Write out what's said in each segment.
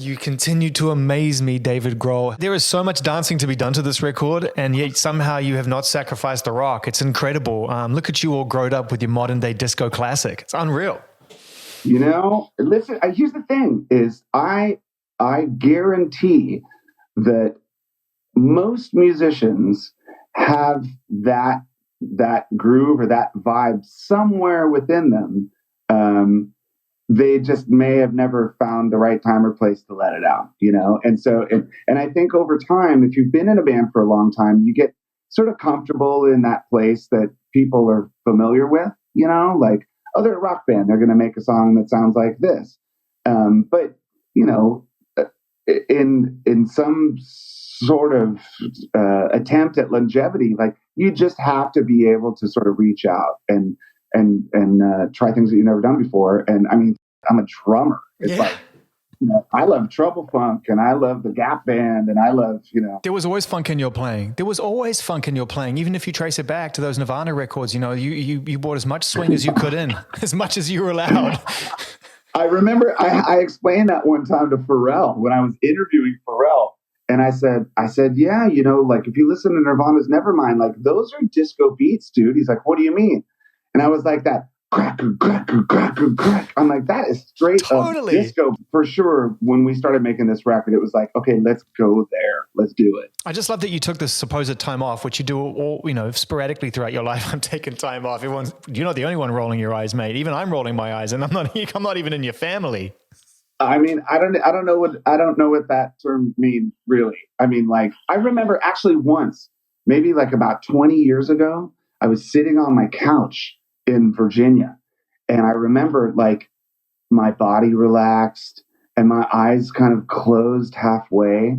You continue to amaze me, David Grohl. There is so much dancing to be done to this record, and yet somehow you have not sacrificed the rock. It's incredible. Look at you all grown up with your modern day disco classic. It's unreal. Listen, here's the thing is I guarantee that most musicians have that groove or that vibe somewhere within them. They just may have never found the right time or place to let it out, And so, and I think over time, if you've been in a band for a long time, you get sort of comfortable in that place that people are familiar with, like, oh, they're a rock band. They're going to make a song that sounds like this. But, in some sort of attempt at longevity, like you just have to be able to sort of reach out and try things that you've never done before. And I mean, I'm a drummer. It's like, I love Trouble Funk and I love the Gap Band and I love, There was always funk in your playing. Even if you trace it back to those Nirvana records, you brought as much swing as you could in, as much as you were allowed. I remember I explained that one time to Pharrell when I was interviewing Pharrell. And I said, yeah, like if you listen to Nirvana's Nevermind, like those are disco beats, dude. He's like, what do you mean? And I was like, that crack, crack, crack, crack. I'm like, that is straight up disco for sure. When we started making this record, it was like, okay, let's go there. Let's do it. I just love that you took this supposed time off, which you do all, sporadically throughout your life. I'm taking time off. You're not the only one rolling your eyes, mate. Even I'm rolling my eyes, and I'm not even in your family. I mean, I don't know what that term means, really. I mean, like, I remember actually once, maybe like about 20 years ago, I was sitting on my couch in Virginia, and I remember like my body relaxed and my eyes kind of closed halfway,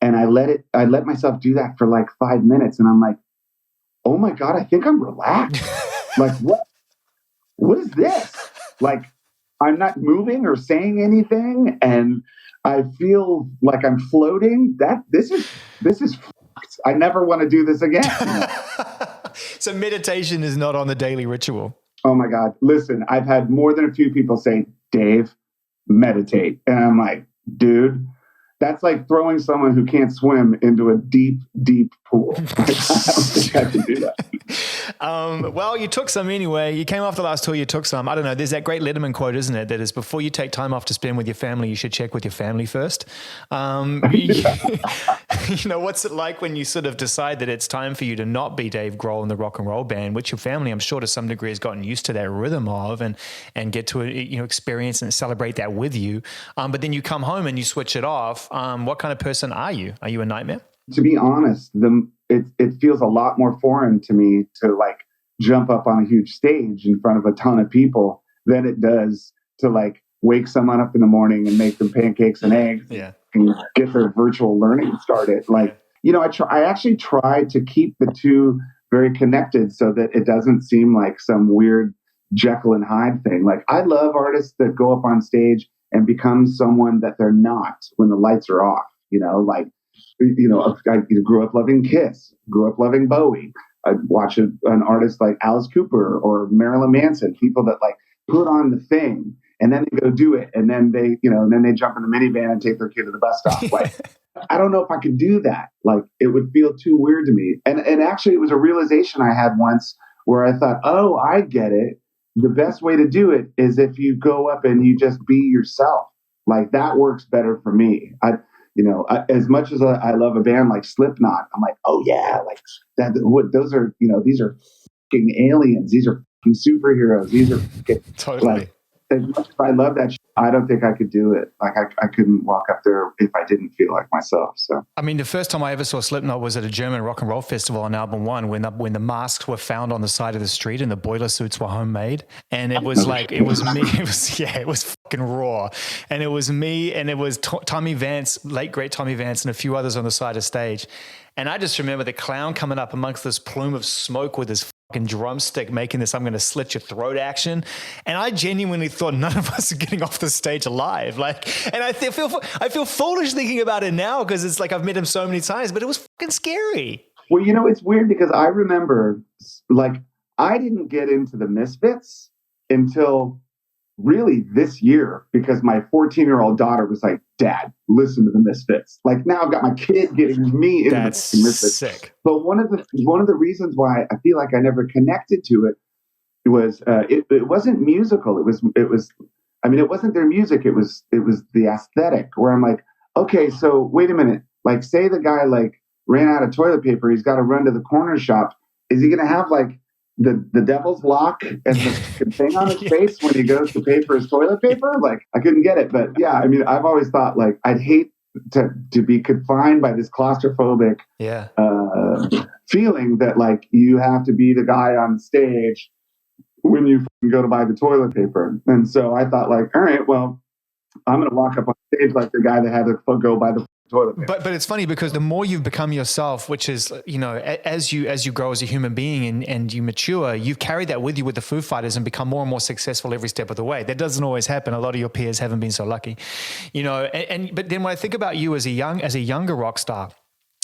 and I let myself do that for like 5 minutes, and I'm like, oh my God, I think I'm relaxed. Like, what is this? Like, I'm not moving or saying anything, and I feel like I'm floating. This is fucked. I never want to do this again. So meditation is not on the daily ritual. Oh my God. Listen, I've had more than a few people say, Dave, meditate. And I'm like, dude, that's like throwing someone who can't swim into a deep, deep pool. I don't think I can do that. Well, you took some anyway. You came off the last tour, you took some. I don't know. There's that great Letterman quote, isn't it? That is, before you take time off to spend with your family, you should check with your family first. What's it like when you sort of decide that it's time for you to not be Dave Grohl in the rock and roll band, which your family, I'm sure to some degree, has gotten used to that rhythm of and get to, experience and celebrate that with you. But then you come home and you switch it off. What kind of person are you? Are you a nightmare? To be honest, it feels a lot more foreign to me to like jump up on a huge stage in front of a ton of people than it does to like wake someone up in the morning and make them pancakes and eggs and get their virtual learning started. Like, I actually try to keep the two very connected so that it doesn't seem like some weird Jekyll and Hyde thing. Like, I love artists that go up on stage and become someone that they're not when the lights are off, I grew up loving Kiss, grew up loving Bowie. I'd watch an artist like Alice Cooper or Marilyn Manson, people that like put on the thing and then they go do it. And then they jump in the minivan and take their kid to the bus stop. Like, I don't know if I could do that. Like, it would feel too weird to me. And actually it was a realization I had once where I thought, oh, I get it. The best way to do it is if you go up and you just be yourself. Like, that works better for me. As much as I love a band like Slipknot, I'm like, oh yeah, like that. Those are, these are fucking aliens. These are fucking superheroes. These are totally. Like, as much as I love that shit, I don't think I could do it. Like, I couldn't walk up there if I didn't feel like myself. So, I mean, the first time I ever saw Slipknot was at a German rock and roll festival on Album One when the masks were found on the side of the street and the boiler suits were homemade. And it was like, it was me. It was fucking raw. And it was me and it was Tommy Vance, late great Tommy Vance, and a few others on the side of stage. And I just remember the clown coming up amongst this plume of smoke with his fucking drumstick making this "I'm going to slit your throat" action. And I genuinely thought none of us are getting off the stage alive. Like, and I feel foolish thinking about it now because it's like I've met him so many times, but it was fucking scary. Well, it's weird because I remember, like, I didn't get into the Misfits until really this year because my 14-year-old daughter was like, Dad, listen to the Misfits. Like now I've got my kid getting me into That's the Misfits. sick. But one of the reasons why I feel like I never connected to it was it wasn't musical. It was I mean, it wasn't their music. It was the aesthetic where I'm like, okay, so wait a minute. Like say the guy like ran out of toilet paper, he's got to run to the corner shop. Is he going to have like the devil's lock and the thing on his face when he goes to pay for his toilet paper? Like I couldn't get it. But yeah, I mean, I've always thought like I'd hate to be confined by this claustrophobic feeling that like you have to be the guy on stage when you go to buy the toilet paper. And so I thought like, all right, well, I'm going to walk up on stage like the guy that had to go buy the toilet paper. But it's funny because the more you've become yourself, which is, you know, as you grow as a human being and you mature, you've carried that with you with the Foo Fighters and become more and more successful every step of the way. That doesn't always happen. A lot of your peers haven't been so lucky, you know. But then when I think about you as a younger rock star,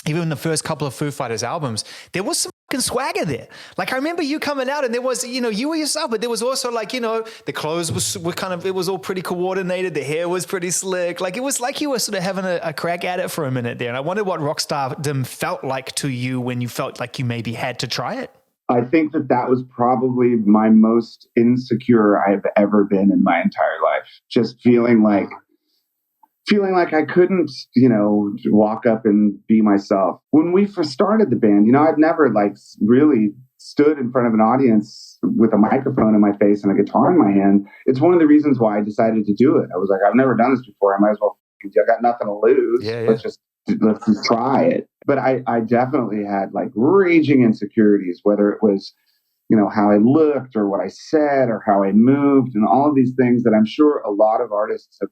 even in the first couple of Foo Fighters albums, there was some fucking swagger there. Like I remember you coming out and there was, you know, you were yourself, but there was also like, you know, the clothes were kind of, it was all pretty coordinated. The hair was pretty slick. Like it was like you were sort of having a crack at it for a minute there. And I wondered what rock stardom felt like to you when you felt like you maybe had to try it. I think that was probably my most insecure I've ever been in my entire life. Just feeling like I couldn't, you know, walk up and be myself. When we first started the band, you know, I'd never like really stood in front of an audience with a microphone in my face and a guitar in my hand. It's one of the reasons why I decided to do it. I was like, I've never done this before. I might as well. I got nothing to lose. Yeah. Let's just try it. But I definitely had like raging insecurities, whether it was, you know, how I looked or what I said or how I moved and all of these things that I'm sure a lot of artists have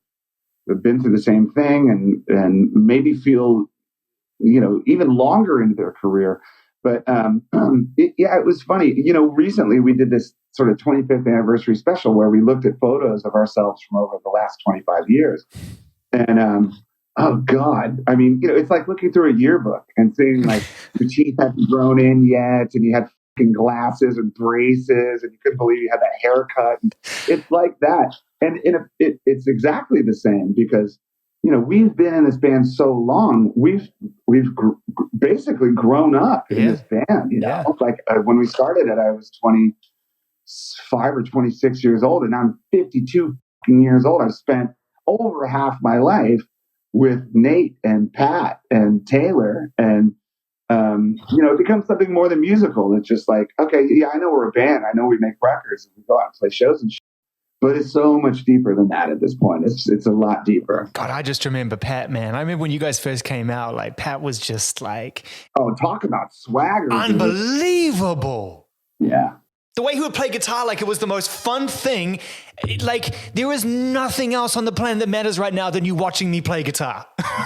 been through the same thing and maybe feel, you know, even longer into their career. But it was funny. You know, recently we did this sort of 25th anniversary special where we looked at photos of ourselves from over the last 25 years. And oh God, I mean, you know, it's like looking through a yearbook and seeing like your teeth hadn't grown in yet and you had fucking glasses and braces and you couldn't believe you had that haircut. And it's like that. And it's exactly the same because, you know, we've been in this band so long. We've basically grown up in this band. You know, like when we started it, I was 25 or 26 years old, and now I'm 52 years old. I've spent over half my life with Nate and Pat and Taylor, and you know, it becomes something more than musical. It's just like, okay, yeah, I know we're a band. I know we make records and we go out and play shows and shit. But it's so much deeper than that at this point. It's a lot deeper. God, I just remember Pat, man. I remember when you guys first came out, like Pat was just like... Oh, talk about swagger. Unbelievable. Dude. Yeah. The way he would play guitar like it was the most fun thing. Like there is nothing else on the planet that matters right now than you watching me play guitar.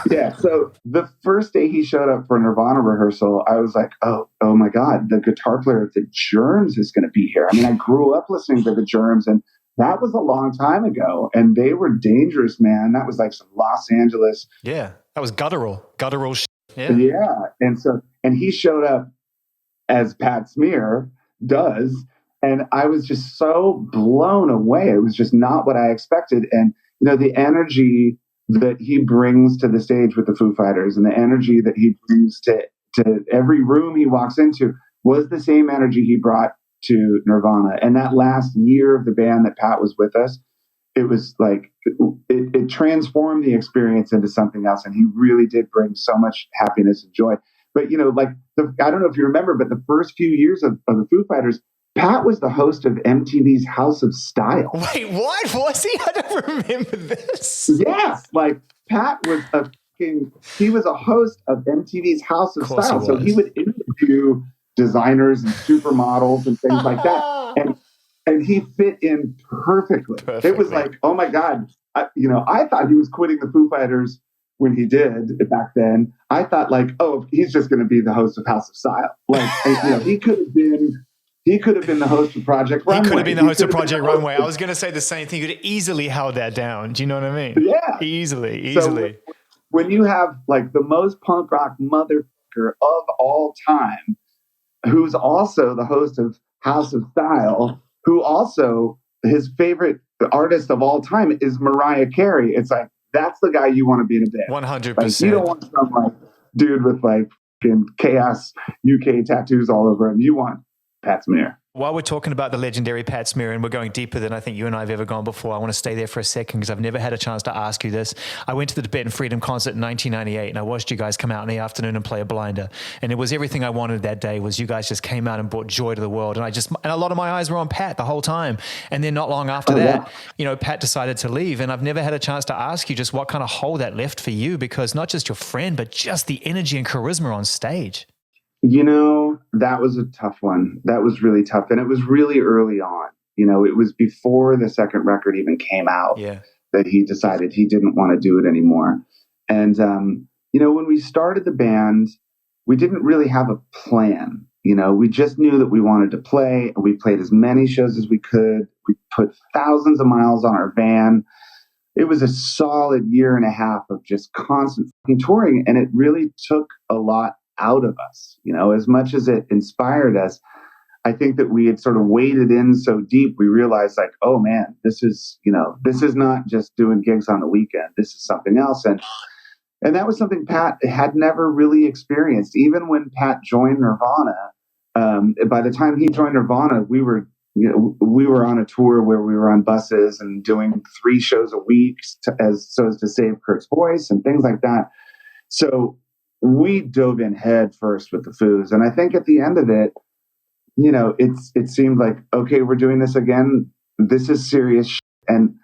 Yeah. So the first day he showed up for Nirvana rehearsal, I was like, oh my God, the guitar player of the Germs is going to be here. I mean, I grew up listening to the Germs and that was a long time ago, and they were dangerous, man. That was like some Los Angeles. Yeah, that was guttural shit. Yeah. And he showed up as Pat Smear does, and I was just so blown away. It was just not what I expected. And, you know, the energy that he brings to the stage with the Foo Fighters and the energy that he brings to every room he walks into was the same energy he brought to Nirvana. And that last year of the band that Pat was with us, it was like it transformed the experience into something else, and he really did bring so much happiness and joy. But you know, like I don't know if you remember, but the first few years of the Foo Fighters, Pat was the host of MTV's House of Style. Wait, what was he? I don't remember this. Yes, like Pat was he was a host of MTV's House of Style, so he would interview designers and supermodels and things like that. And he fit in perfectly. It was like, oh my God. I thought he was quitting the Foo Fighters when he did back then. I thought like, oh, he's just going to be the host of House of Style. Like, he could have been the host of Project Runway. He could have been the host of Project Runway. I was going to say the same thing. You could easily held that down. Do you know what I mean? Yeah. Easily. So when you have like the most punk rock motherfucker of all time, who's also the host of House of Style, who also his favorite the artist of all time is Mariah Carey. It's like, that's the guy you want to be in a band. 100%. Like, you don't want some like dude with like Chaos UK tattoos all over him. You want Pat Smear. While we're talking about the legendary Pat Smear, and we're going deeper than I think you and I have ever gone before, I want to stay there for a second because I've never had a chance to ask you this. I went to the Tibetan Freedom concert in 1998 and I watched you guys come out in the afternoon and play a blinder. And it was everything I wanted that day. Was you guys just came out and brought joy to the world. And a lot of my eyes were on Pat the whole time. And then not long after that, Pat decided to leave. And I've never had a chance to ask you just what kind of hole that left for you, because not just your friend, but just the energy and charisma on stage. That was a tough one. That was really tough. And it was really early on. It was before the second record even came out that he decided he didn't want to do it anymore. And, when we started the band, we didn't really have a plan. We just knew that we wanted to play, and we played as many shows as we could. We put thousands of miles on our van. It was a solid year and a half of just constant touring. And it really took a lot out of us, as much as it inspired us. I think that we had sort of waded in so deep, we realized like, oh man, this is not just doing gigs on the weekend. This is something else. And that was something Pat had never really experienced. Even when Pat joined Nirvana, by the time he joined Nirvana, we were on a tour where we were on buses and doing 3 shows a week as to save Kurt's voice and things like that. So we dove in head first with the Foos. And I think at the end of it, it seemed like, okay, we're doing this again. This is serious shit. And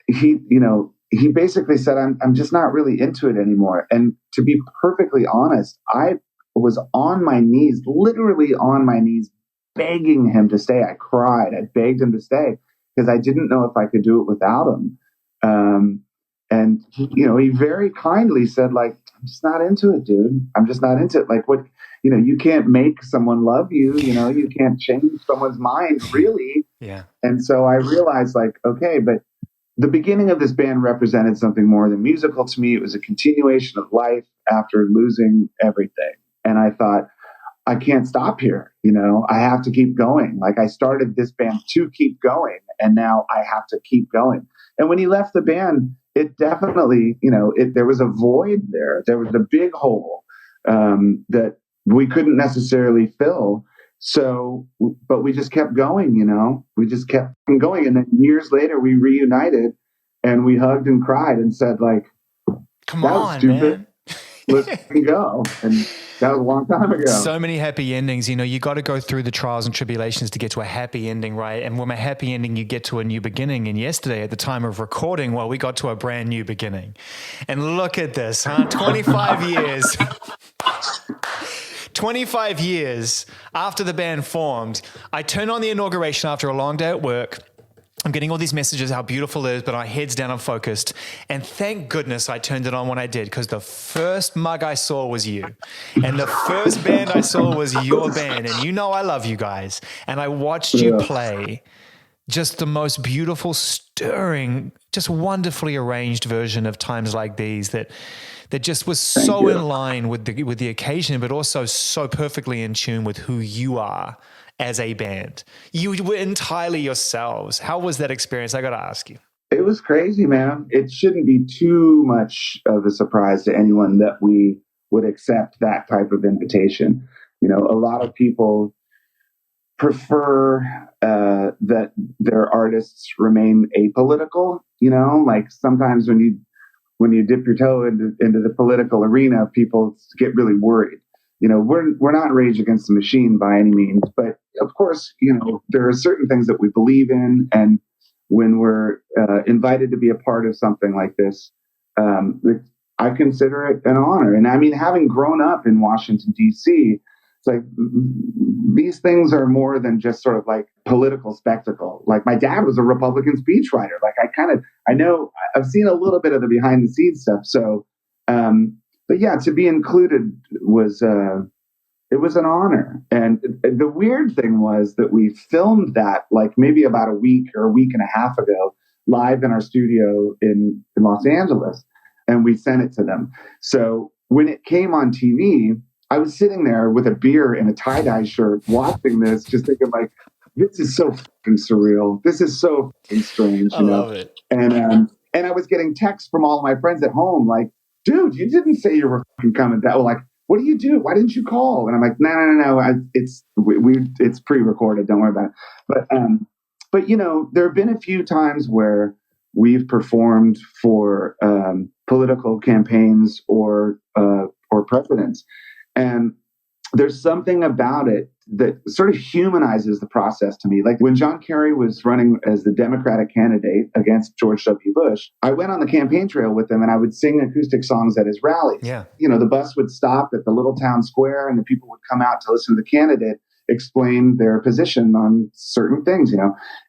he basically said, I'm just not really into it anymore. And to be perfectly honest, I was on my knees, literally on my knees, begging him to stay. I cried. I begged him to stay because I didn't know if I could do it without him. And he very kindly said, like, I'm just not into it, dude. I'm just not into it. Like, what, you can't make someone love you, you can't change someone's mind, really. Yeah. And so I realized, like, okay, but the beginning of this band represented something more than musical to me. It was a continuation of life after losing everything. And I thought, I can't stop here. I have to keep going. Like, I started this band to keep going, and now I have to keep going. And when he left the band, it definitely, there was a void there. There was a big hole that we couldn't necessarily fill. So, but we just kept going, we just kept going. And then years later, we reunited and we hugged and cried and said, like, come that on, was stupid. Man. Let's go. And that was a long time ago. So many happy endings. You got to go through the trials and tribulations to get to a happy ending, right? And from a happy ending, you get to a new beginning. And yesterday, at the time of recording, we got to a brand new beginning. And look at this, huh? 25 years. 25 years after the band formed, I turn on the inauguration after a long day at work. I'm getting all these messages, how beautiful it is, but my head's down and focused. And thank goodness I turned it on when I did, because the first mug I saw was you. And the first band I saw was your band. And I love you guys. And I watched you play just the most beautiful, stirring, just wonderfully arranged version of Times Like These that just was so in line with the occasion, but also so perfectly in tune with who you are as a band. You were entirely yourselves. How was that experience? I got to ask you. It was crazy, man. It shouldn't be too much of a surprise to anyone that we would accept that type of invitation. A lot of people prefer that their artists remain apolitical. Like sometimes when you dip your toe into the political arena, people get really worried. We're not Rage Against the Machine by any means, but of course, there are certain things that we believe in, and when we're invited to be a part of something like this, I consider it an honor. And I mean, having grown up in Washington, D.C., it's like these things are more than just sort of like political spectacle. Like my dad was a Republican speechwriter. Like I know I've seen a little bit of the behind the scenes stuff. So, but yeah, to be included was it was an honor. And the weird thing was that we filmed that like maybe about a week or a week and a half ago, live in our studio in Los Angeles, and we sent it to them. So when it came on TV, I was sitting there with a beer and a tie-dye shirt watching this, just thinking like, this is so fucking surreal. This is so fucking strange, I love it. And I was getting texts from all of my friends at home, like, dude, you didn't say you were fucking coming back. Well, like, what do you do? Why didn't you call? And I'm like, no. It's pre-recorded. Don't worry about it. But there have been a few times where we've performed for political campaigns or presidents, and there's something about it that sort of humanizes the process to me. Like when John Kerry was running as the Democratic candidate against George W. Bush, I went on the campaign trail with him and I would sing acoustic songs at his rallies. Yeah. The bus would stop at the little town square and the people would come out to listen to the candidate explain their position on certain things,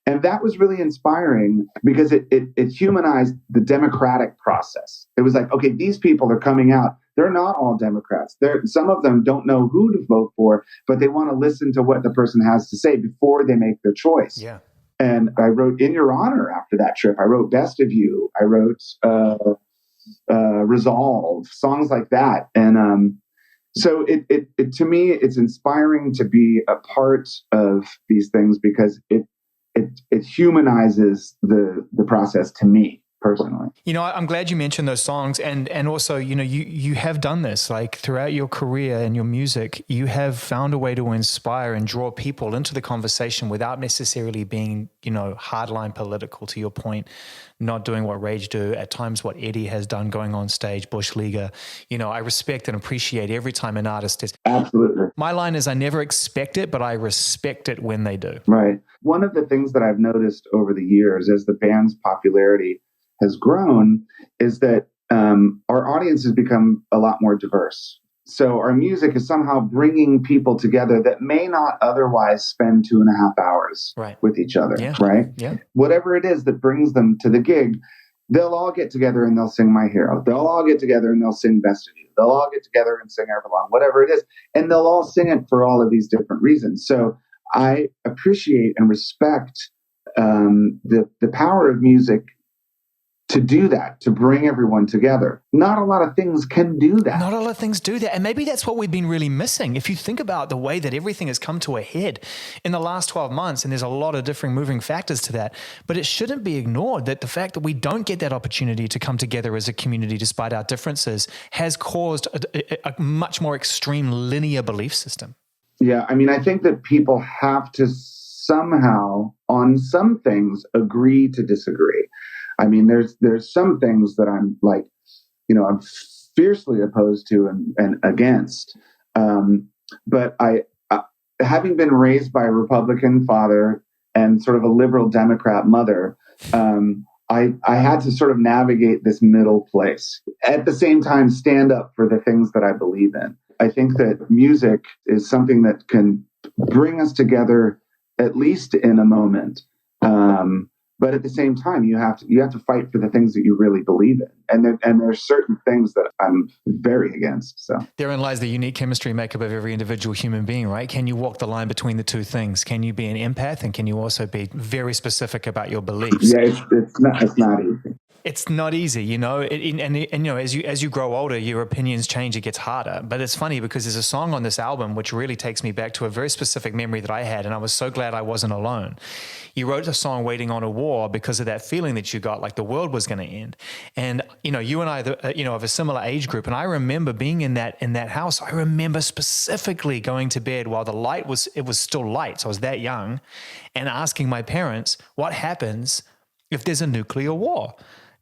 and that was really inspiring because it humanized the democratic process. It was like, okay, these people are coming out. They're not all Democrats. Some of them don't know who to vote for, but they want to listen to what the person has to say before they make their choice. Yeah. And I wrote In Your Honor after that trip. I wrote Best of You. I wrote Resolve, songs like that. And so it to me, it's inspiring to be a part of these things because it humanizes the process to me personally. I'm glad you mentioned those songs, and also, you have done this like throughout your career and your music. You have found a way to inspire and draw people into the conversation without necessarily being, hardline political. To your point, not doing what Rage do, at times what Eddie has done, going on stage, Bush Leaguer. I respect and appreciate every time an artist is. Absolutely. My line is, I never expect it, but I respect it when they do. Right. One of the things that I've noticed over the years as the band's popularity has grown is that our audience has become a lot more diverse. So our music is somehow bringing people together that may not otherwise spend 2.5 hours with each other, right? Yeah. Whatever it is that brings them to the gig, they'll all get together and they'll sing My Hero. They'll all get together and they'll sing Best of You. They'll all get together and sing Everlong, whatever it is. And they'll all sing it for all of these different reasons. So I appreciate and respect the power of music to do that, to bring everyone together. Not a lot of things can do that. Not a lot of things do that. And maybe that's what we've been really missing. If you think about the way that everything has come to a head in the last 12 months, and there's a lot of different moving factors to that, but it shouldn't be ignored that the fact that we don't get that opportunity to come together as a community despite our differences has caused a much more extreme linear belief system. Yeah, I mean, I think that people have to somehow, on some things, agree to disagree. I mean, there's some things that I'm like, I'm fiercely opposed to and against. But I, having been raised by a Republican father and sort of a liberal Democrat mother, I had to sort of navigate this middle place. At the same time, stand up for the things that I believe in. I think that music is something that can bring us together, at least in a moment. But at the same time, you have to fight for the things that you really believe in, and there's certain things that I'm very against. So therein lies the unique chemistry makeup of every individual human being, right? Can you walk the line between the two things? Can you be an empath, and can you also be very specific about your beliefs? Yeah, it's not easy. It's not easy, and as you grow older, your opinions change. It gets harder. But it's funny because there's a song on this album which really takes me back to a very specific memory that I had, and I was so glad I wasn't alone. You wrote a song Waiting on a War because of that feeling that you got like the world was going to end. And, you and I, of a similar age group. And I remember being in that house. I remember specifically going to bed while it was still light. So I was that young, and asking my parents, what happens if there's a nuclear war?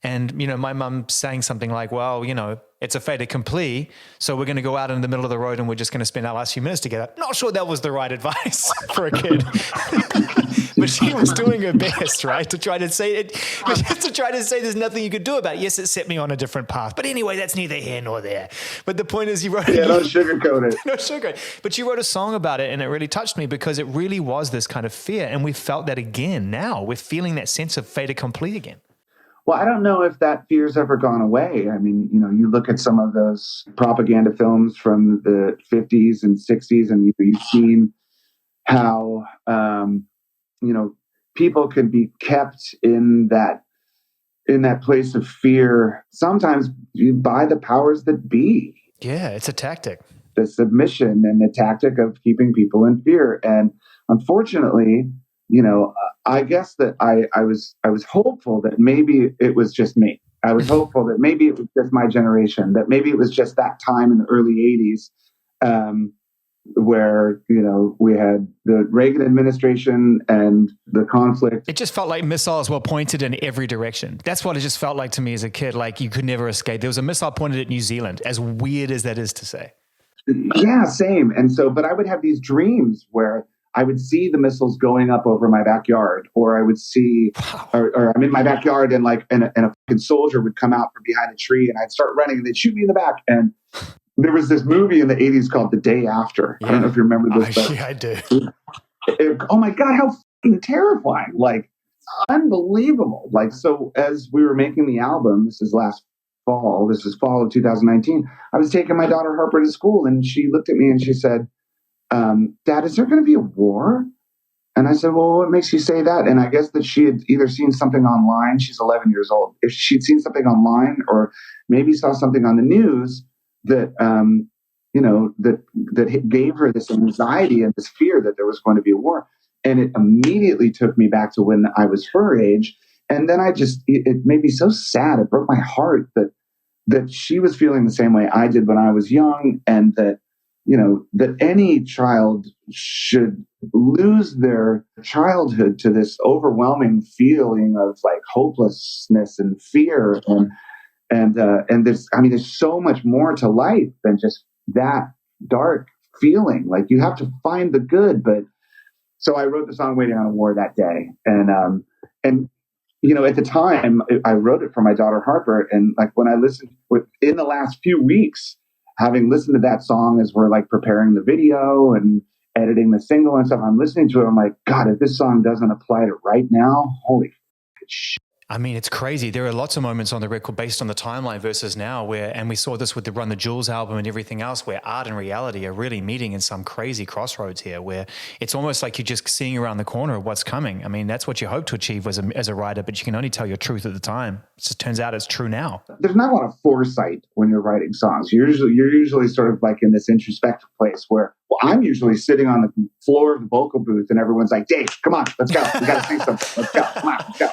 And, my mum saying something like, well, it's a fait accompli, so we're going to go out in the middle of the road and we're just going to spend our last few minutes together. Not sure that was the right advice for a kid. But she was doing her best, right, to try to say it, but just to try to say there's nothing you could do about it. Yes, it set me on a different path. But anyway, that's neither here nor there. But the point is, you wrote don't sugarcoat it. No sugar. But you wrote a song about it, and it really touched me because it really was this kind of fear. And we felt that again now. We're feeling that sense of fait accompli again. Well, I don't know if that fear's ever gone away. I mean, you look at some of those propaganda films from the 50s and 60s, and you've seen how, people can be kept in that place of fear, sometimes by the powers that be. Yeah, it's a tactic. The submission and the tactic of keeping people in fear. And unfortunately, I guess that I was hopeful that maybe it was just me. I was hopeful that maybe it was just my generation, that maybe it was just that time in the early '80s, where we had the Reagan administration and the conflict. It just felt like missiles were pointed in every direction. That's what it just felt like to me as a kid. Like you could never escape. There was a missile pointed at New Zealand, as weird as that is to say. Yeah, same. And so, but I would have these dreams where I would see the missiles going up over my backyard, or I would see, or I'm in my backyard and a fucking soldier would come out from behind a tree and I'd start running and they'd shoot me in the back. And there was this movie in the '80s called The Day After. Yeah. I don't know if you remember this. Yeah, I do. Oh my God, how fucking terrifying. Like, unbelievable. Like, so as we were making the album, this is fall of 2019, I was taking my daughter Harper to school and she looked at me and she said, Dad, is there going to be a war? And I said, well, what makes you say that? And I guess that she had either seen something online. She's 11 years old. If she'd seen something online or maybe saw something on the news that, that gave her this anxiety and this fear that there was going to be a war. And it immediately took me back to when I was her age. And then it made me so sad. It broke my heart that she was feeling the same way I did when I was young, and that any child should lose their childhood to this overwhelming feeling of like hopelessness and fear. And there's so much more to life than just that dark feeling. Like you have to find the good. But so I wrote the song Waiting on a War that day. And at the time I wrote it for my daughter Harper. And like when I listened in the last few weeks, having listened to that song as we're like preparing the video and editing the single and stuff, I'm listening to it. I'm like, God, if this song doesn't apply to right now, holy shit. I mean, it's crazy. There are lots of moments on the record based on the timeline versus now and we saw this with the Run the Jewels album and everything else, where art and reality are really meeting in some crazy crossroads here, where it's almost like you're just seeing around the corner of what's coming. I mean, that's what you hope to achieve as a writer, but you can only tell your truth at the time. It just turns out it's true now. There's not a lot of foresight when you're writing songs. You're usually sort of like in this introspective place where, well, I'm usually sitting on the floor of the vocal booth and everyone's like, Dave, come on, let's go. We got to sing something. Let's go. Come on, let's go.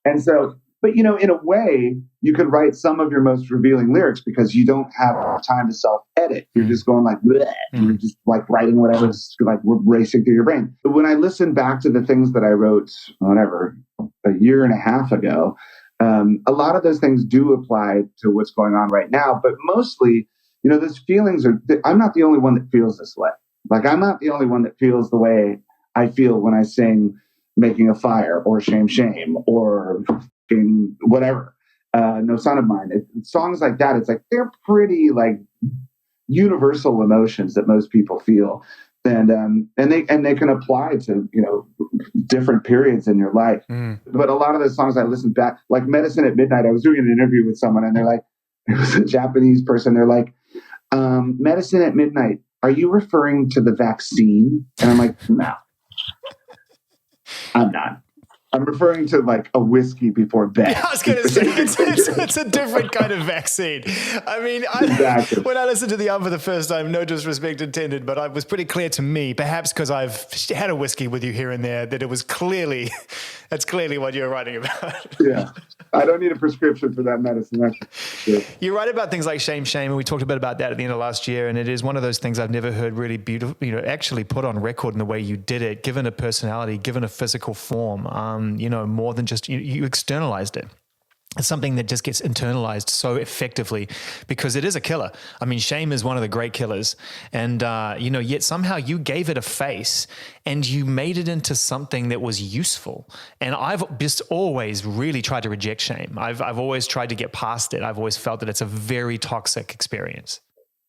And so, but in a way, you could write some of your most revealing lyrics because you don't have time to self-edit. You're just going like, bleh, and you're just like writing whatever's like racing through your brain. But when I listen back to the things that I wrote, a year and a half ago, a lot of those things do apply to what's going on right now. But mostly, those feelings I'm not the only one that feels this way. Like, I'm not the only one that feels the way I feel when I sing Making a Fire or Shame, Shame or whatever. No Son of Mine. Songs like that, it's like they're pretty like universal emotions that most people feel. And they can apply to, different periods in your life. But a lot of the songs I listened back, like Medicine at Midnight, I was doing an interview with someone and they're like, it was a Japanese person. They're like, Medicine at Midnight, are you referring to the vaccine? And I'm like, no, I'm not. I'm referring to like a whiskey before bed. Yeah, I was going to say, it's a different kind of vaccine. I mean, exactly. When I listened to the album for the first time, no disrespect intended, but it was pretty clear to me, perhaps because I've had a whiskey with you here and there, that it was that's clearly what you're writing about. Yeah. I don't need a prescription for that medicine. That's true. You write about things like Shame, Shame, and we talked a bit about that at the end of last year, and it is one of those things I've never heard really beautiful, actually put on record in the way you did it, given a personality, given a physical form, more than just, you externalized it. It's something that just gets internalized so effectively because it is a killer. I mean, shame is one of the great killers. And, yet somehow you gave it a face and you made it into something that was useful. And I've just always really tried to reject shame. I've always tried to get past it. I've always felt that it's a very toxic experience.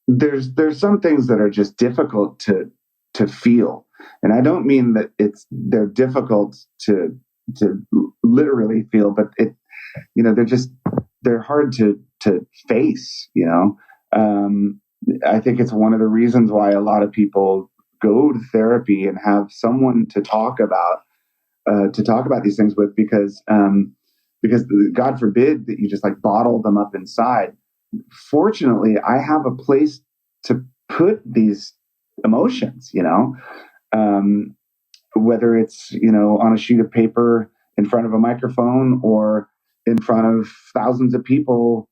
There's some things that are just difficult to feel. And I don't mean that they're difficult to literally feel, but they're hard to face, I think it's one of the reasons why a lot of people go to therapy and have someone to talk about these things with, because God forbid that you just like bottle them up inside. Fortunately, I have a place to put these emotions, whether it's, on a sheet of paper in front of a microphone or in front of thousands of people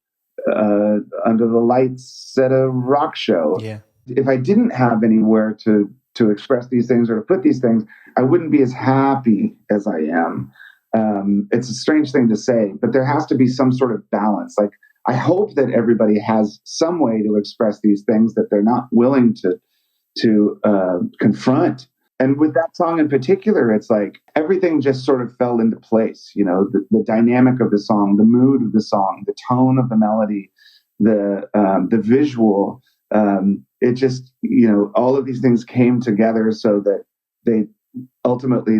under the lights at a rock show. Yeah. If I didn't have anywhere to express these things or to put these things, I wouldn't be as happy as I am. It's a strange thing to say, but there has to be some sort of balance. Like, I hope that everybody has some way to express these things that they're not willing to confront. And with that song in particular, it's like everything just sort of fell into place. The dynamic of the song, the mood of the song, the tone of the melody, the visual. It just, all of these things came together so that they ultimately,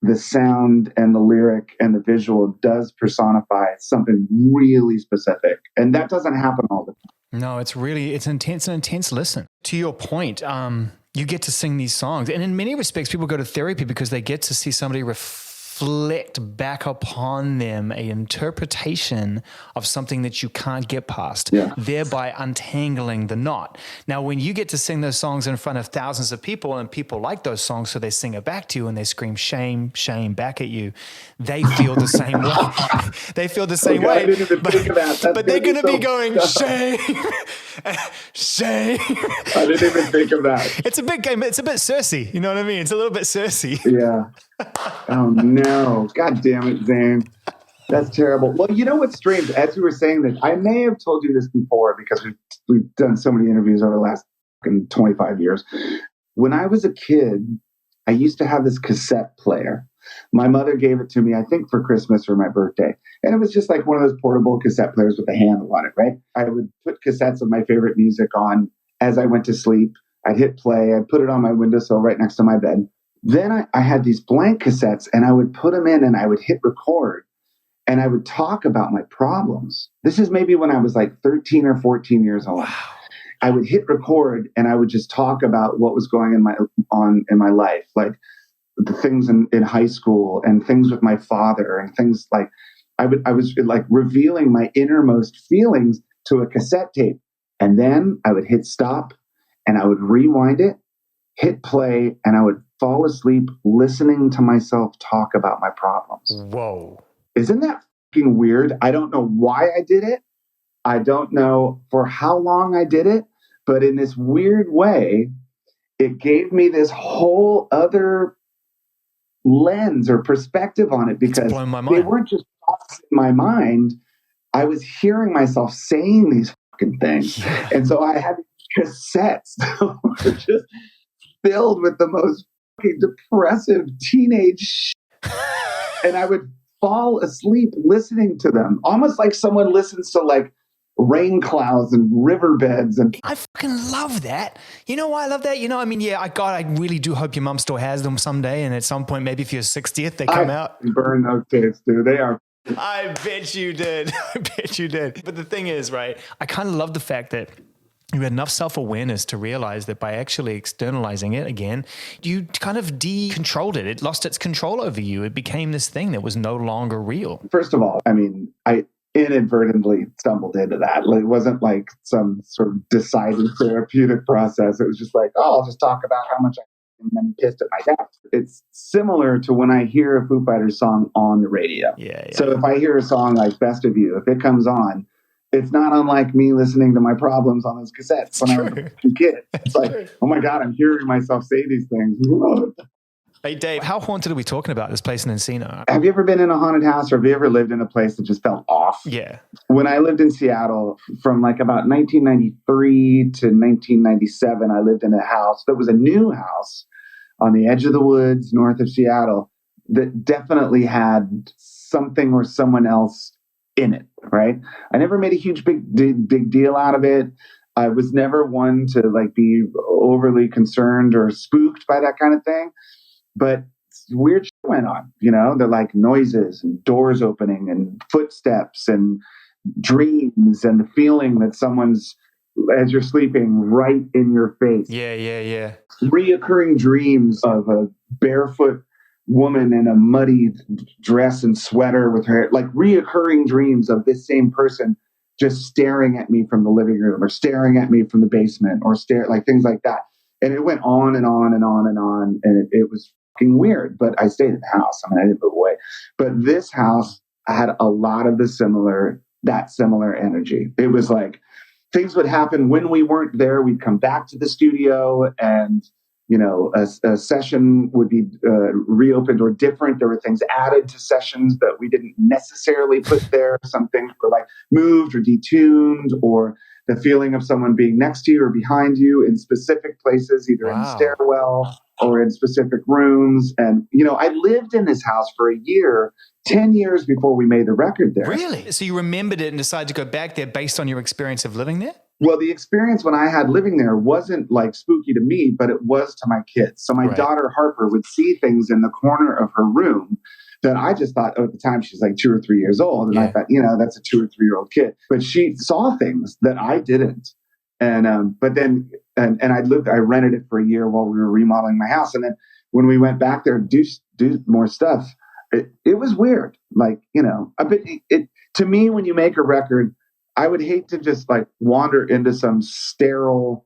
the sound and the lyric and the visual does personify something really specific. And that doesn't happen all the time. No, it's an intense listen. To your point, you get to sing these songs. And in many respects, people go to therapy because they get to see somebody reflect back upon them an interpretation of something that you can't get past, thereby untangling the knot. Now, when you get to sing those songs in front of thousands of people and people like those songs, so they sing it back to you and they scream shame, shame back at you, they feel the same way. They feel the same way. But they're going to be going, shame, shame. I didn't even think of that. It's a big game. It's a bit Cersei. You know what I mean? It's a little bit Cersei. Yeah. Oh, no. God damn it, Zane. That's terrible. Well, you know what's strange? As we were saying that, I may have told you this before because we've done so many interviews over the last 25 years. When I was a kid, I used to have this cassette player. My mother gave it to me, I think, for Christmas or my birthday. And it was just like one of those portable cassette players with a handle on it, right? I would put cassettes of my favorite music on as I went to sleep. I'd hit play. I'd put it on my windowsill right next to my bed. Then I had these blank cassettes and I would put them in and I would hit record and I would talk about my problems. This is maybe when I was like 13 or 14 years old. Wow. I would hit record and I would just talk about what was going in my life, like the things in high school and things with my father and things like I was like revealing my innermost feelings to a cassette tape. And then I would hit stop and I would rewind it, hit play, and I would fall asleep listening to myself talk about my problems. Whoa. Isn't that fucking weird? I don't know why I did it. I don't know for how long I did it, but in this weird way, it gave me this whole other lens or perspective on it because they weren't just thoughts in my mind. I was hearing myself saying these fucking things. Yeah. And so I had cassettes that were just filled with the most fucking depressive teenage shit. And I would fall asleep listening to them, almost like someone listens to like rain clouds and riverbeds. And I fucking love that. You know why I love that? I mean, yeah, I really do hope your mum still has them someday. And at some point, maybe for your 60th, they come out. Burn those tapes, dude. They are. I bet you did. I bet you did. But the thing is, right, I kind of love the fact that you had enough self-awareness to realize that by actually externalizing it again, you kind of de-controlled it. It lost its control over you. It became this thing that was no longer real. First of all, I mean, I inadvertently stumbled into that. It wasn't like some sort of decided therapeutic process. It was just like, I'll just talk about how much I'm pissed at my dad. It's similar to when I hear a Foo Fighters song on the radio. Yeah. So if I hear a song like Best of You, if it comes on, it's not unlike me listening to my problems on those cassettes when I was a kid. It's like, oh my God, I'm hearing myself say these things. Hey, Dave, how haunted are we talking about this place in Encino? Have you ever been in a haunted house or have you ever lived in a place that just felt off? Yeah. When I lived in Seattle from like about 1993 to 1997, I lived in a house that was a new house on the edge of the woods north of Seattle that definitely had something or someone else in it, right? I never made a huge big deal out of it. I was never one to like be overly concerned or spooked by that kind of thing. But weird shit went on, they're like noises and doors opening and footsteps and dreams and the feeling that someone's, as you're sleeping, right in your face. Yeah. Reoccurring dreams of a barefoot woman in a muddy dress and sweater with her, like reoccurring dreams of this same person just staring at me from the living room or staring at me from the basement or like things like that. And it went on and on and on and on. And it was fucking weird, but I stayed in the house. I mean, I didn't move away. But this house had a lot of that similar energy. It was like things would happen when we weren't there. We'd come back to the studio and, a session would be reopened or different. There were things added to sessions that we didn't necessarily put there. Some things were like moved or detuned, or the feeling of someone being next to you or behind you in specific places, either in the stairwell or in specific rooms. And, I lived in this house for a year, 10 years before we made the record there. Really? So you remembered it and decided to go back there based on your experience of living there? Well, the experience when I had living there wasn't like spooky to me, but it was to my kids. So my daughter Harper would see things in the corner of her room that I just thought, at the time she's like 2 or 3 years old. And I thought, that's a 2 or 3-year-old kid. But she saw things that I didn't. And, but then, and I rented it for a year while we were remodeling my house. And then when we went back there to do more stuff, it was weird. Like, to me, when you make a record, I would hate to just like wander into some sterile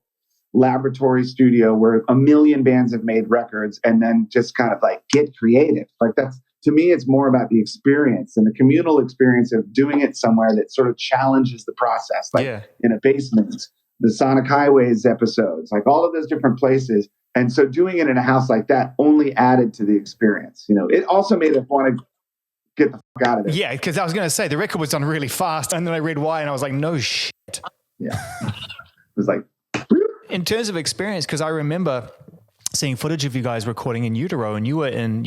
laboratory studio where a million bands have made records and then just kind of like get creative. Like to me, it's more about the experience and the communal experience of doing it somewhere that sort of challenges the process, like in a basement, the Sonic Highways episodes, like all of those different places. And so doing it in a house like that only added to the experience. It also made us want to get the fuck out of there. Yeah, because I was going to say the record was done really fast, and then I read why, and I was like, no shit. Yeah. It was like... In terms of experience, because I remember seeing footage of you guys recording in utero, and you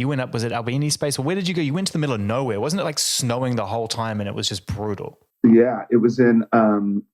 went up, was it Albini space, or where did you go? You went to the middle of nowhere. Wasn't it like snowing the whole time and it was just brutal? Yeah, it was in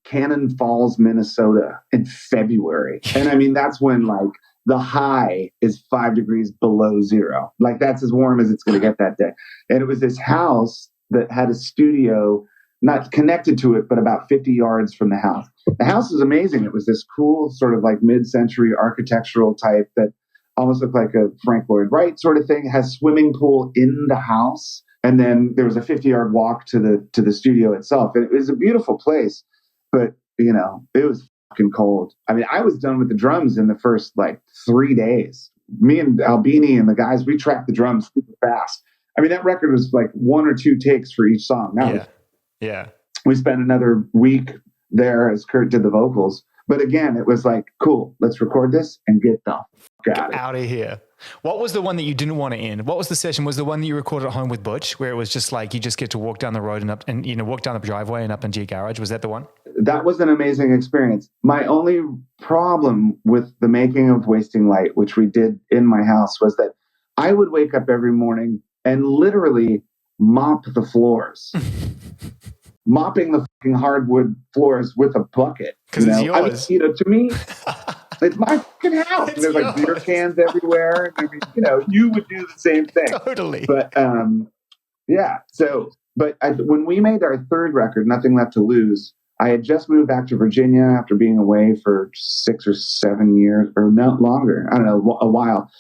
Cannon Falls, Minnesota in February. And I mean, that's when like the high is 5 degrees below zero. Like that's as warm as it's going to get that day. And it was this house that had a studio not connected to it, but about 50 yards from the house. The house was amazing. It was this cool sort of like mid-century architectural type that almost looked like a Frank Lloyd Wright sort of thing. It has swimming pool in the house. And then there was a 50-yard walk to the studio itself. And it was a beautiful place, but it was fucking cold. I mean, I was done with the drums in the first like 3 days. Me and Albini and the guys, we tracked the drums super fast. I mean, that record was like 1 or 2 takes for each song. We spent another week there as Kurt did the vocals. But again, it was like, cool, let's record this and get the fuck out of here. What was the one that you didn't want to end? What was the session? Was the one that you recorded at home with Butch, where it was just like you just get to walk down the road and up and walk down the driveway and up into your garage? Was that the one? That was an amazing experience. My only problem with the making of Wasting Light, which we did in my house, was that I would wake up every morning and literally mop the floors. Mopping the fucking hardwood floors with a bucket. Because it's yours. I mean, to me, it's my fucking house. There's like beer cans everywhere. I mean, you would do the same thing. Totally. But yeah. So, when we made our third record, Nothing Left to Lose, I had just moved back to Virginia after being away for 6 or 7 years, or no longer. I don't know, a while.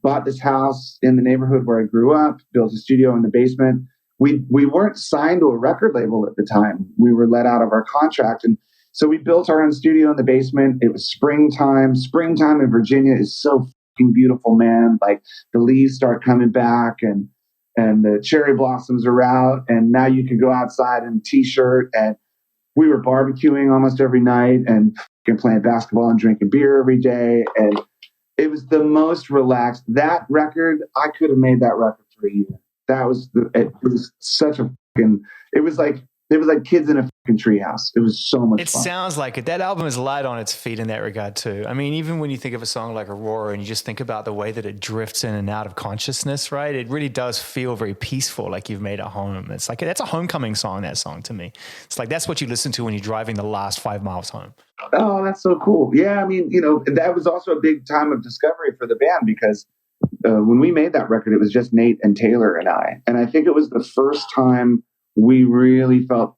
Bought this house in the neighborhood where I grew up. Built a studio in the basement. We weren't signed to a record label at the time. We were let out of our contract. And so we built our own studio in the basement. It was springtime. Springtime in Virginia is so fucking beautiful, man. Like the leaves start coming back and the cherry blossoms are out. And now you can go outside in a t-shirt. And we were barbecuing almost every night and playing basketball and drinking beer every day. And it was the most relaxed. That record, I could have made that record for a year. It was such a fucking, it was like kids in a fucking treehouse. It was so much fun. It sounds like it. That album is light on its feet in that regard too. I mean, even when you think of a song like Aurora and you just think about the way that it drifts in and out of consciousness, right? It really does feel very peaceful, like you've made it home. It's like, that's a homecoming song, that song to me. It's like, that's what you listen to when you're driving the last 5 miles home. Oh, that's so cool. Yeah. I mean, that was also a big time of discovery for the band because when we made that record, it was just Nate and Taylor and I. And I think it was the first time we really felt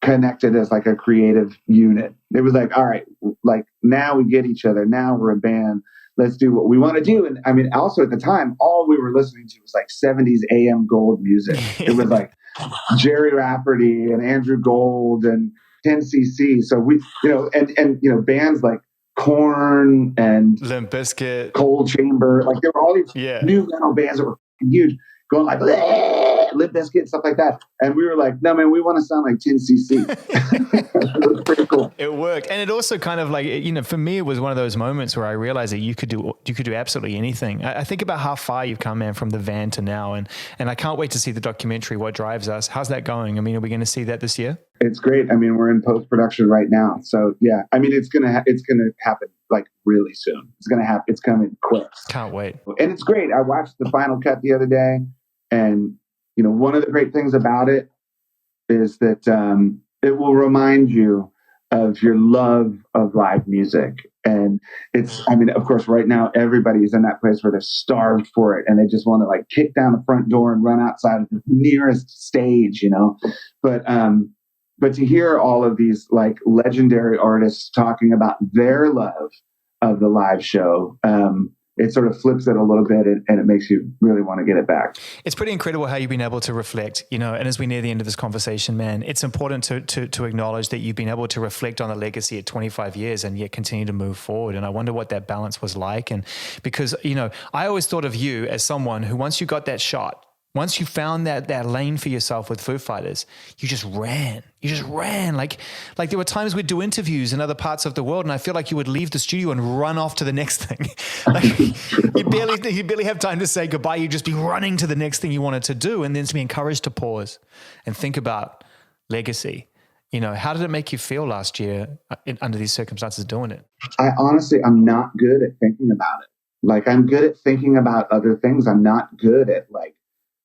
connected as like a creative unit. It was like, all right, like now we get each other. Now we're a band. Let's do what we want to do. And I mean, also at the time, all we were listening to was like 70s AM gold music. It was like Jerry Rafferty and Andrew Gold and 10cc. So we, and bands like Korn and Limp Bizkit. Cold Chamber. Like there were all these Yeah. new metal bands that were huge, going like Limp Bizkit, stuff like that. And we were like, no man, we want to sound like 10cc. It was pretty cool. It worked. And it also kind of like, you know, for me, it was one of those moments where I realized that you could do absolutely anything. I think about how far you've come, man, from the van to now. And I can't wait to see the documentary, What Drives Us. How's that going? I mean, are we going to see that this year? It's great. I mean, we're in post-production right now. So yeah, I mean, it's going to happen like really soon. It's going to happen. It's coming quick. Can't wait. And it's great. I watched the final cut the other day, and you know, one of the great things about it is that it will remind you of your love of live music. And it's, I mean, of course, right now everybody's in that place where they're starved for it and they just want to like kick down the front door and run outside of the nearest stage, you know. But to hear all of these like legendary artists talking about their love of the live show, it sort of flips it a little bit and it makes you really want to get it back. It's pretty incredible how you've been able to reflect, you know, and as we near the end of this conversation, man, it's important to acknowledge that you've been able to reflect on the legacy at 25 years and yet continue to move forward. And I wonder what that balance was like. And because, you know, I always thought of you as someone who, once you got that shot, once you found that lane for yourself with Foo Fighters, you just ran. You just ran. Like there were times we'd do interviews in other parts of the world, and I feel like you would leave the studio and run off to the next thing. Like you'd barely have time to say goodbye. You'd just be running to the next thing you wanted to do, and then to be encouraged to pause and think about legacy. You know, how did it make you feel last year under these circumstances doing it? I'm not good at thinking about it. Like I'm good at thinking about other things. I'm not good at like,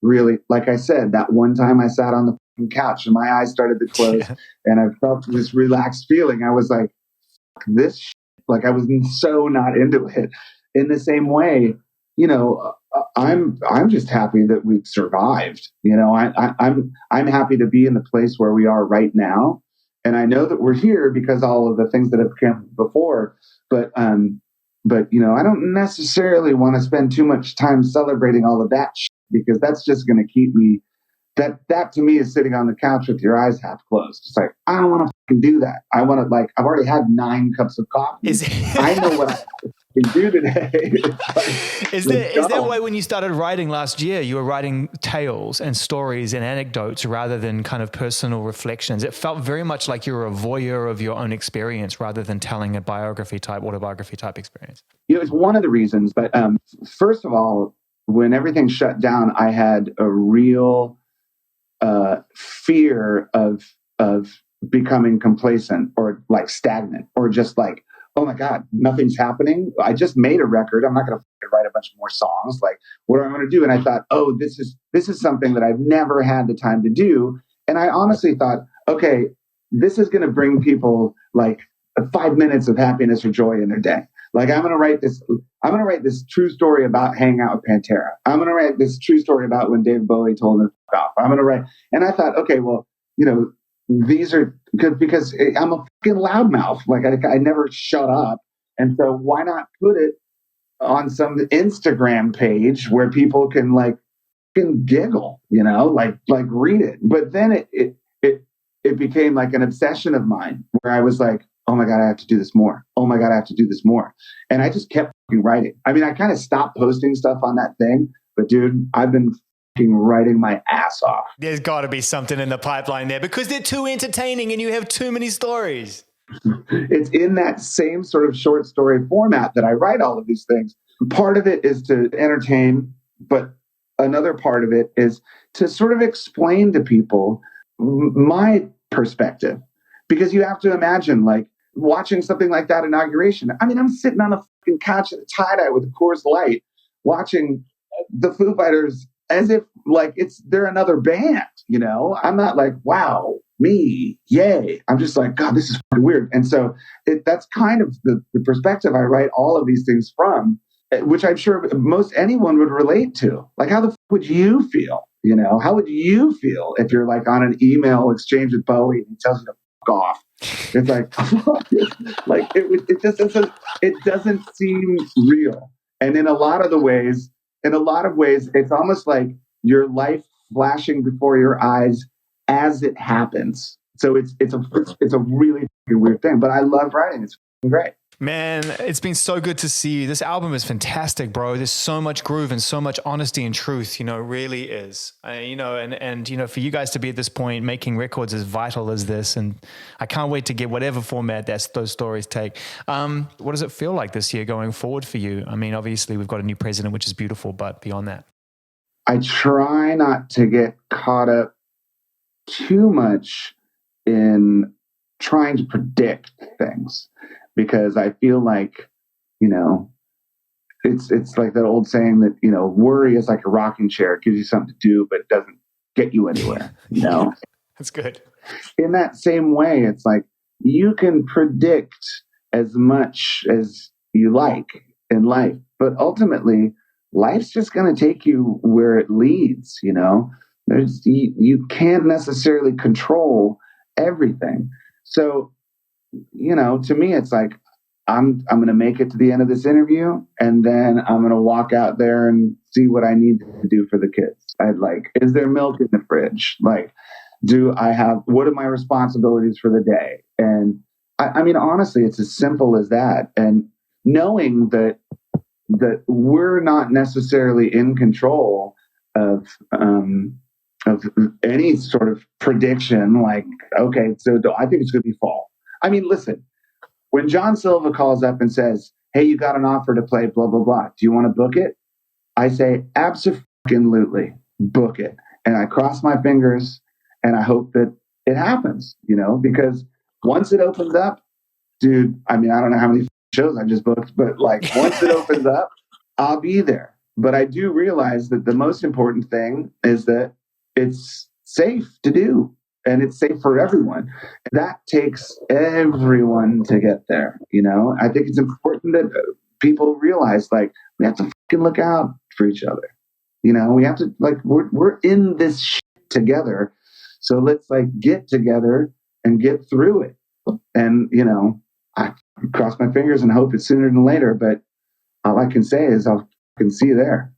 really, like I said, that one time I sat on the couch and my eyes started to close and I felt this relaxed feeling. I was like, this shit. Like I was so not into it. In the same way, you know, I'm just happy that we've survived. You know, I'm happy to be in the place where we are right now. And I know that we're here because all of the things that have come before, but you know, I don't necessarily want to spend too much time celebrating all of that shit, because that's just going to keep me, that to me is sitting on the couch with your eyes half closed. It's like, I don't want to fucking do that. I want to, like, I've already had 9 cups of coffee. I know what I can do today. Is that why when you started writing last year, you were writing tales and stories and anecdotes rather than kind of personal reflections? It felt very much like you were a voyeur of your own experience rather than telling a autobiography type experience. You know, it's one of the reasons, but first of all, when everything shut down, I had a real fear of becoming complacent or like stagnant or just like, oh my God, nothing's happening. I just made a record. I'm not going to write a bunch more songs. Like, what am I going to do? And I thought, oh, this is something that I've never had the time to do. And I honestly thought, okay, this is going to bring people like 5 minutes of happiness or joy in their day. Like I'm going to write this true story about hanging out with Pantera. I'm going to write this true story about when David Bowie told him to fuck off. I'm going to write, and I thought, okay, well, you know, these are good because I'm a fucking loudmouth. Like I never shut up. And so why not put it on some Instagram page where people can like fucking giggle, you know, like read it. But then it became like an obsession of mine where I was like, oh my God, I have to do this more. Oh my God, I have to do this more. And I just kept writing. I mean, I kind of stopped posting stuff on that thing, but dude, I've been writing my ass off. There's got to be something in the pipeline there because they're too entertaining and you have too many stories. It's in that same sort of short story format that I write all of these things. Part of it is to entertain, but another part of it is to sort of explain to people my perspective. Because you have to imagine, like, watching something like that inauguration. I mean, I'm sitting on a fucking couch at a tie-dye with a Coors Light watching the Foo Fighters as if, like, they're another band, you know? I'm not like, wow, me, yay. I'm just like, God, this is fucking weird. And so that's kind of the perspective I write all of these things from, which I'm sure most anyone would relate to. Like, how the fuck would you feel? You know, how would you feel if you're, like, on an email exchange with Bowie and he tells you to off? It's like, like it just doesn't seem real. And in a lot of ways, it's almost like your life flashing before your eyes as it happens. So it's a really weird thing, but I love writing. It's great. Man, it's been so good to see you. This album is fantastic, bro. There's so much groove and so much honesty and truth, really is. And for you guys to be at this point making records as vital as this, and I can't wait to get whatever format those stories take. What does it feel like this year going forward for you? I mean, obviously we've got a new president, which is beautiful, but beyond that. I try not to get caught up too much in trying to predict things, because I feel like, it's like that old saying that, worry is like a rocking chair. It gives you something to do, but it doesn't get you anywhere, That's good. In that same way, it's like you can predict as much as you like in life, but ultimately life's just going to take you where it leads. You can't necessarily control everything. So, to me, it's like, I'm going to make it to the end of this interview, and then I'm going to walk out there and see what I need to do for the kids. Is there milk in the fridge? What are my responsibilities for the day? And I mean, honestly, it's as simple as that. And knowing that we're not necessarily in control of any sort of prediction. Like, okay, so I think it's going to be fall. I mean, listen, when John Silva calls up and says, "Hey, you got an offer to play, blah, blah, blah. Do you want to book it?" I say, absolutely, book it. And I cross my fingers and I hope that it happens, because once it opens up, dude, I mean, I don't know how many shows I just booked, but once it opens up, I'll be there. But I do realize that the most important thing is that it's safe to do. And it's safe for everyone. That takes everyone to get there. I think it's important that people realize, we have to fucking look out for each other. We have to, we're in this shit together. So let's get together and get through it. And, I cross my fingers and hope it's sooner than later. But all I can say is I'll see you there.